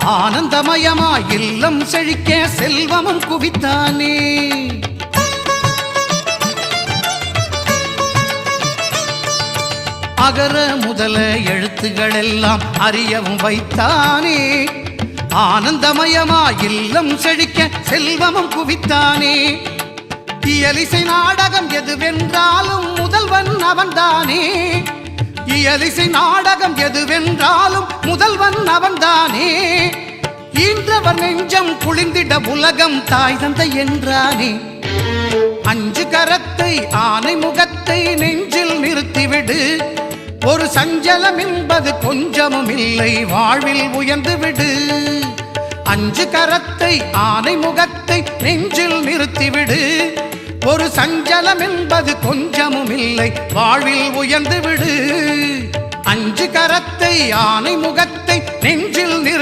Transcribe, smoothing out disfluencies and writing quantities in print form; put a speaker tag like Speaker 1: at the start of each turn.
Speaker 1: ஆனந்தமயமாய் இல்லம் செழிக்க செல்வமும் குவித்தானே. அகர முதல எழுத்துகள் எல்லாம் அறியவும் வைத்தானே. ஆனந்தமயமாய் இல்லம் செழிக்க செல்வமும் குவித்தானே. இயலிசை நாடகம் எதுவென்றாலும் முதல்வன் அவன்தானே. இயலிசை நாடகம் எதுவென்றாலும் முதல்வன் அவன்தானே. ஈன்றவர் நெஞ்சம் குளிர்ந்திட உலகம் தாய் தந்தை என்றானே. அஞ்சு கரத்தை ஆனை முகத்தை நெஞ்சில் நிறுத்திவிடு. ஒரு சஞ்சலம் என்பது கொஞ்சமும் இல்லை, வாழ்வில் உயர்ந்து விடு. அஞ்சு கரத்தை ஆனை முகத்தை நெஞ்சில் நிறுத்திவிடு. ஒரு சஞ்சலம் என்பது கொஞ்சமும் இல்லை, வாழ்வில் உயர்ந்து விடு. அஞ்சு கரத்தை ஆனை முகத்தை நெஞ்சில் நிறுத்தி